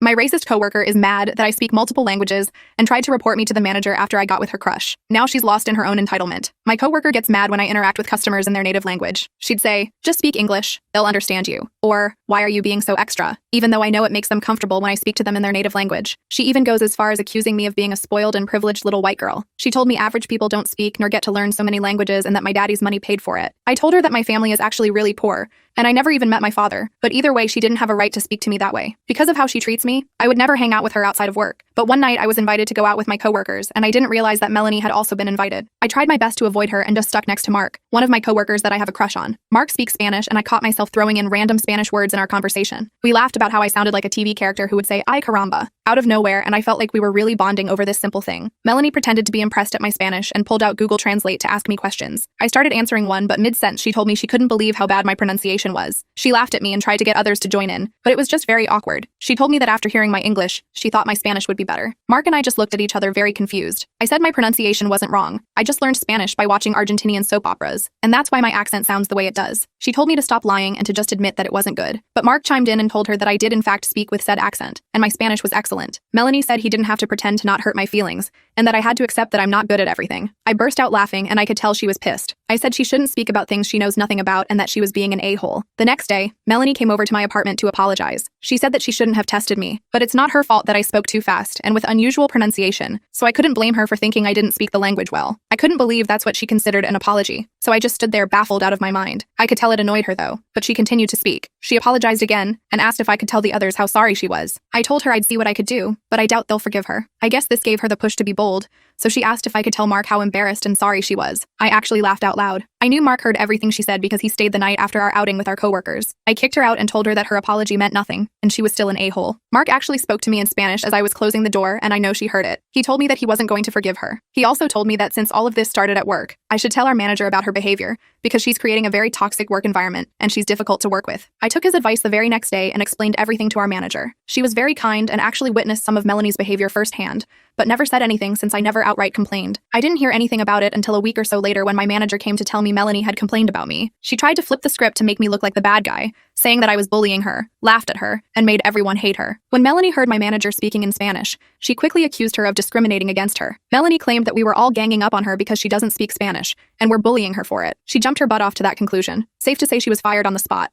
My racist coworker is mad that I speak multiple languages and tried to report me to the manager after I got with her crush. Now she's lost in her own entitlement. My coworker gets mad when I interact with customers in their native language. She'd say, "Just speak English, they'll understand you." Or, "Why are you being so extra?" Even though I know it makes them comfortable when I speak to them in their native language. She even goes as far as accusing me of being a spoiled and privileged little white girl. She told me average people don't speak nor get to learn so many languages and that my daddy's money paid for it. I told her that my family is actually really poor, and I never even met my father, but either way she didn't have a right to speak to me that way. Because of how she treats me, I would never hang out with her outside of work. But one night I was invited to go out with my coworkers, and I didn't realize that Melanie had also been invited. I tried my best to avoid her and just stuck next to Mark, one of my coworkers that I have a crush on. Mark speaks Spanish, and I caught myself throwing in random Spanish words in our conversation. We laughed about how I sounded like a TV character who would say, "Ay caramba," out of nowhere, and I felt like we were really bonding over this simple thing. Melanie pretended to be impressed at my Spanish and pulled out Google Translate to ask me questions. I started answering one, but mid-sentence she told me she couldn't believe how bad my pronunciation was. She laughed at me and tried to get others to join in, but it was just very awkward. She told me that after hearing my English, she thought my Spanish would be better. Mark and I just looked at each other very confused. I said my pronunciation wasn't wrong. I just learned Spanish by watching Argentinian soap operas, and that's why my accent sounds the way it does. She told me to stop lying and to just admit that it wasn't good. But Mark chimed in and told her that I did in fact speak with said accent, and my Spanish was excellent. Melanie said he didn't have to pretend to not hurt my feelings, and that I had to accept that I'm not good at everything. I burst out laughing, and I could tell she was pissed. I said she shouldn't speak about things she knows nothing about and that she was being an a-hole. The next day, Melanie came over to my apartment to apologize. She said that she shouldn't have tested me, but it's not her fault that I spoke too fast and with unusual pronunciation, so I couldn't blame her for thinking I didn't speak the language well. I couldn't believe that's what she considered an apology, so I just stood there baffled out of my mind. I could tell it annoyed her though, but she continued to speak. She apologized again and asked if I could tell the others how sorry she was. I told her I'd see what I could do, but I doubt they'll forgive her. I guess this gave her the push to be bold, so she asked if I could tell Mark how embarrassed and sorry she was. I actually laughed out loud. I knew Mark heard everything she said because he stayed the night after our outing with our coworkers. I kicked her out and told her that her apology meant nothing, and she was still an a-hole. Mark actually spoke to me in Spanish as I was closing the door, and I know she heard it. He told me that he wasn't going to forgive her. He also told me that since all of this started at work, I should tell our manager about her behavior, because she's creating a very toxic work environment, and she's difficult to work with. I took his advice the very next day and explained everything to our manager. She was very kind and actually witnessed some of Melanie's behavior firsthand, but never said anything since I never outright complained. I didn't hear anything about it until a week or so later when my manager came to tell me Melanie had complained about me. She tried to flip the script to make me look like the bad guy, saying that I was bullying her, laughed at her, and made everyone hate her. When Melanie heard my manager speaking in Spanish, she quickly accused her of discriminating against her. Melanie claimed that we were all ganging up on her because she doesn't speak Spanish, and were bullying her for it. She jumped her butt off to that conclusion. Safe to say she was fired on the spot.